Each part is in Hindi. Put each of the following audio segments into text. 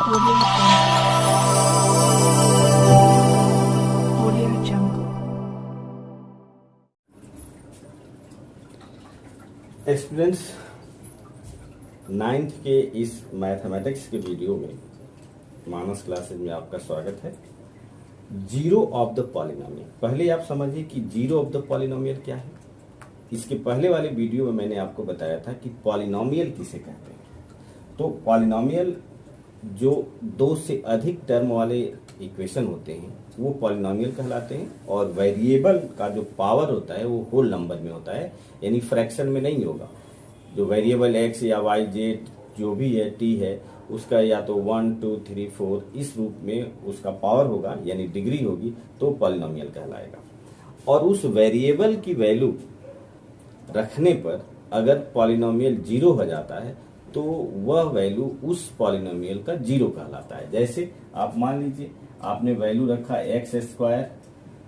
Audio Jungle. स्टूडेंट्स, 9th के इस मैथमेटिक्स के वीडियो में मानस क्लासेज में आपका स्वागत है। Zero of the polynomial. पहले आप समझिए कि जीरो ऑफ द पॉलिनोमियल क्या है। इसके पहले वाले वीडियो में मैंने आपको बताया था कि पॉलिनोमियल किसे कहते हैं। तो पॉलिनोमियल जो दो से अधिक टर्म वाले इक्वेशन होते हैं वो पॉलिनोमियल कहलाते हैं, और वेरिएबल का जो पावर होता है वो होल नंबर में होता है, यानी फ्रैक्शन में नहीं होगा। जो वेरिएबल एक्स या वाई जेड जो भी है, टी है, उसका या तो 1 2 3 4 इस रूप में उसका पावर होगा, यानी डिग्री होगी, तो पॉलिनोमियल कहलाएगा। और उस वेरिएबल की वैल्यू रखने पर अगर पॉलिनोमियल जीरो हो जाता है तो वह वैल्यू उस पॉलिनोमियल का जीरो कहलाता है। जैसे आप मान लीजिए आपने वैल्यू रखा x square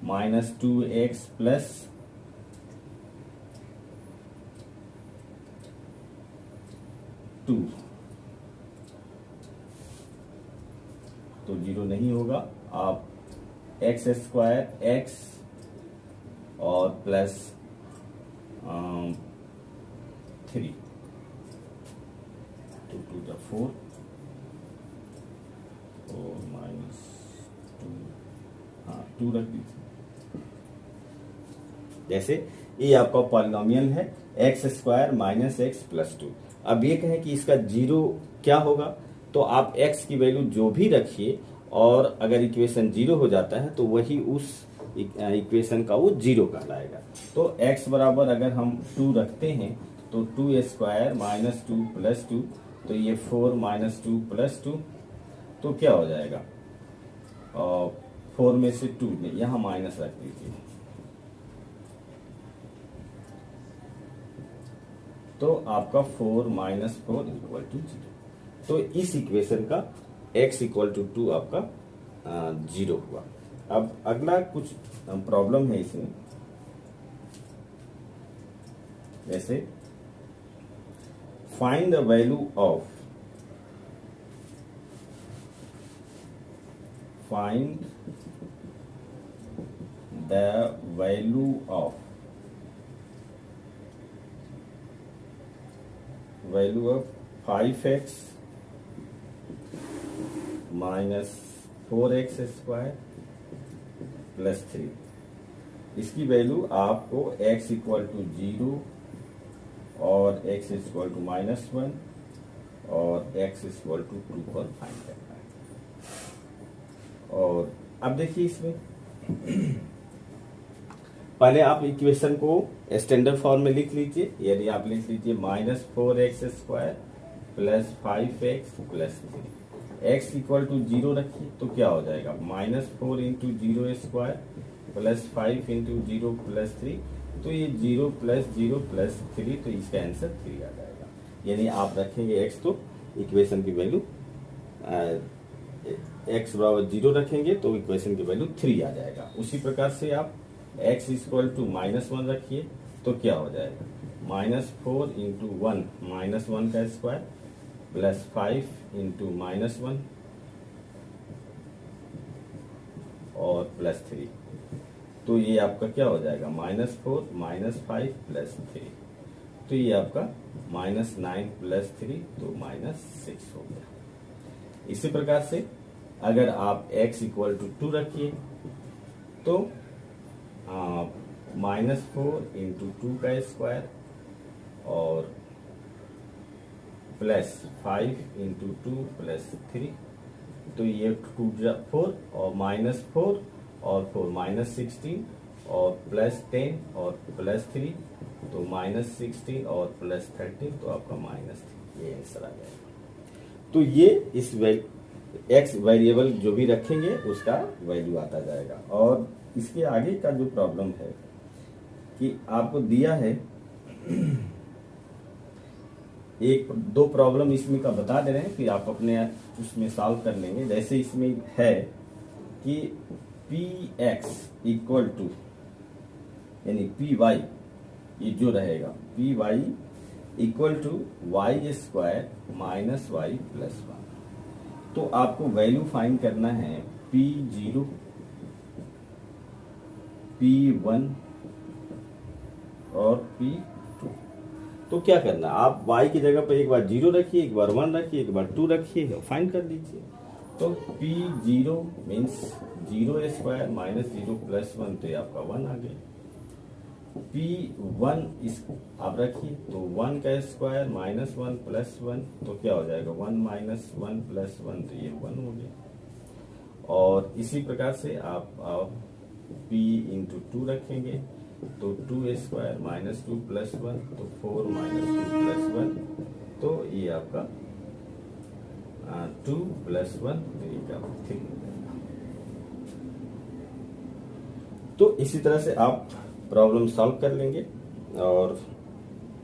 minus 2x plus 2, तो जीरो नहीं होगा। आप एक्स स्क्वायर एक्स और प्लस 3 2 2 द 4 और माइनस 2, हाँ 2 रख दीजिए। जैसे ये आपका पॉलिनोमियल है x square minus x plus 2। अब ये कहें कि इसका जीरो क्या होगा, तो आप x की वैल्यू जो भी रखिए, और अगर इक्वेशन जीरो हो जाता है तो वही उस इक्वेशन का वो जीरो कहलाएगा। तो x बराबर अगर हम 2 रखते हैं तो 2 स्क्वायर माइनस 2 प्लस 2, तो ये 4 माइनस 2 प्लस 2, तो क्या हो जाएगा, और 4 में से 2 में यहाँ माइनस रख दीजिए, तो आपका 4 माइनस 4 इक्वल टू 0। तो इस इक्वेशन का x इक्वल टू 2 आपका जीरो हुआ। अब अगला कुछ प्रॉब्लम है इसमें, जैसे find the value of value of 5x minus 4x square plus 3। इसकी वैल्यू आपको x इक्वल टू 0 और x इक्वल टू माइनस 1 और x इक्वल टू 2 पर फाइंड करना है। और अब देखिए इसमें पहले आप इक्वेशन को स्टैंडर्ड फॉर्म में लिख लीजिए। यदि आप लिख लीजिए minus 4x square plus 5x plus 3, x equal to 0 रखिए तो क्या हो जाएगा, minus 4 into 0 square plus 5 into 0 plus 3, तो ये 0 प्लस 3, तो इसका आंसर 3 आ जाएगा। यानी आप रखेंगे x तो इक्वेशन की वैल्यू x बराबर 0 रखेंगे तो इक्वेशन की वैल्यू 3 आ जाएगा। उसी प्रकार से आप x इक्वल टू माइनस 1 रखिए तो क्या हो जाएगा, माइनस 4 इंटू 1 माइनस 1 का स्क्वायर प्लस 5 इंटू माइनस 1 और प्लस 3, तो ये आपका क्या हो जाएगा, माइनस 4 माइनस 5 प्लस 3, तो ये आपका माइनस 9 प्लस 3, तो माइनस 6 हो गया। इसी प्रकार से अगर आप x इक्वल टू 2 रखिए तो माइनस 4 इंटू 2 का स्क्वायर और प्लस 5 इंटू 2 प्लस 3, तो ये 2 4 और माइनस 4 और 4 माइनस 16 और प्लस 10 और प्लस 3, तो माइनस 16 और प्लस 13, तो आपका माइनस 3, ये आंसर आ जाएगा। तो ये इस x वेरिएबल जो भी रखेंगे उसका वैल्यू आता जाएगा। और इसके आगे का जो प्रॉब्लम है कि आपको दिया है एक दो प्रॉब्लम इसमें का बता दे रहे हैं, फिर आप अपने उसमें सॉल्व कर लेंगे। जैसे इसमें है कि px इक्वल टू, यानी py ये जो रहेगा py equal to Y square minus Y plus 1। तो आपको वैल्यू फाइंड करना है P0, P1 और P2। तो क्या करना, आप y की जगह पर एक बार 0 रखिए, एक बार 1 रखिए, एक बार 2 रखिए, फाइंड कर लीजिए। तो P0 means 0 square minus 0 plus 1, तो ये आपका 1 आ गया। P1 इस आप रखिए, तो 1 का स्क्वायर माइनस 1 प्लस 1, तो क्या हो जाएगा 1 माइनस 1 प्लस 1, तो ये 1 हो गया। और इसी प्रकार से आप P इंटू 2 रखेंगे, तो 2 स्क्वायर माइनस 2 प्लस 1, तो 4 माइनस 2 प्लस 1, तो ये आपका 2 प्लस 1, तो ये क्या 3। तो इसी तरह से आप प्रॉब्लम सॉल्व कर लेंगे। और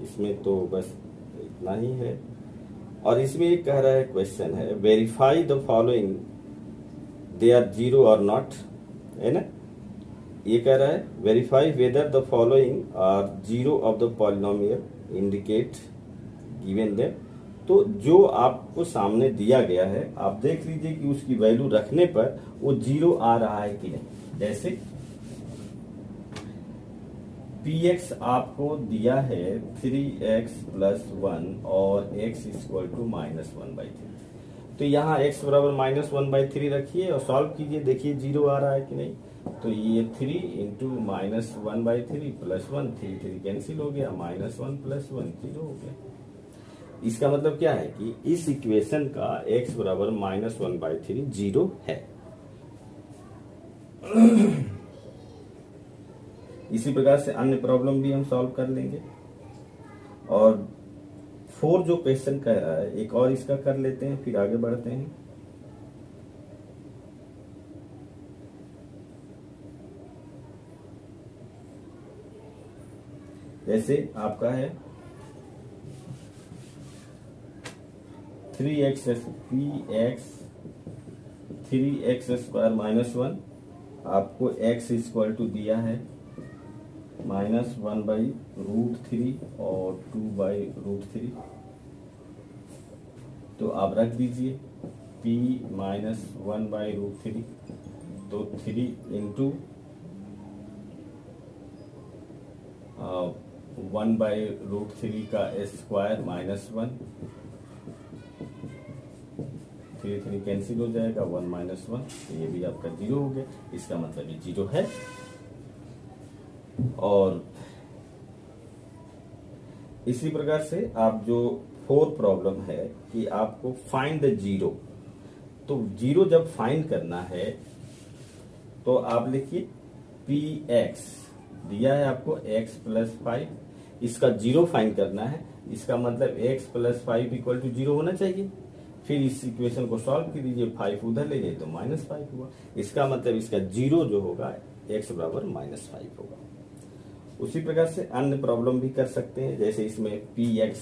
इसमें तो बस इतना ही है। और इसमें एक कह रहा है, क्वेश्चन है verify the following they are 0 और नॉट, है ना। ये कह रहा है verify whether the following are 0 of the polynomial indicate given them. तो जो आपको सामने दिया गया है, आप देख लीजिए कि उसकी वैल्यू रखने पर वो 0 आ रहा है कि नहीं। जैसे Px आपको दिया है 3x प्लस 1 और x इक्वल टू माइनस 1/3। तो यहाँ x बराबर माइनस 1/3 रखिए और सॉल्व कीजिए, देखिए 0 आ रहा है कि नहीं। तो ये 3 इंटू माइनस 1/3 प्लस 1, 3 कैंसिल हो गया, माइनस 1 प्लस 1 0 हो गया। इसका मतलब क्या है कि इस इक्वेशन का x बराबर माइनस 1/3 0 है। इसी प्रकार से अन्य प्रॉब्लम भी हम सॉल्व कर लेंगे। और 4 जो क्वेश्चन कह रहा है, एक और इसका कर लेते हैं, फिर आगे बढ़ते हैं। जैसे आपका है 3x स्क्वायर माइनस 1, आपको x इक्वल टू दिया है माइनस 1/√3 और 2/√3। तो आप रख दीजिए p माइनस 1/√3, तो 3 इंटू 1/√3 का स्क्वायर माइनस 1, 3 कैंसिल हो जाएगा, 1 माइनस 1, तो ये भी आपका 0 हो गया। इसका मतलब ये 0 है। और इसी प्रकार से आप जो 4 प्रॉब्लम है कि आपको फाइंड द 0, तो 0 जब फाइंड करना है तो आप लिखिए Px दिया है आपको x प्लस 5, इसका 0 फाइंड करना है। इसका मतलब x प्लस 5 इक्वल टू 0 होना चाहिए। फिर इस इक्वेशन को सॉल्व कर दीजिए, 5 उधर ले जाइए तो माइनस 5 हुआ। इसका मतलब इसका 0 जो होगा x बराबर माइनस 5 होगा। उसी प्रकार से अन्य प्रॉब्लम भी कर सकते हैं। जैसे इसमें Px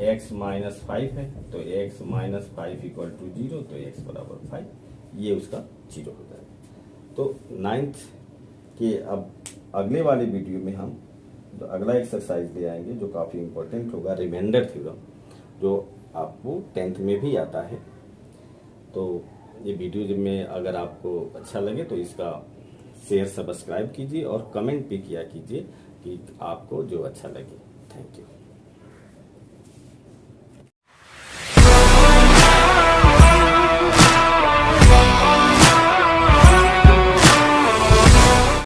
x माइनस 5 है, तो x माइनस 5 इक्वल टू 0, तो x बराबर 5, ये उसका 0 हो जाएगा। तो 9th के अब अगले वाले वीडियो में हम जो अगला एक्सरसाइज ले आएंगे, जो काफ़ी इंपॉर्टेंट होगा, रिमाइंडर थ्योरम, जो आपको 10th में भी आता है। तो ये वीडियो में अगर आपको अच्छा लगे तो इसका शेयर सब्सक्राइब कीजिए और कमेंट भी किया कीजिए कि आपको जो अच्छा लगे। Thank you.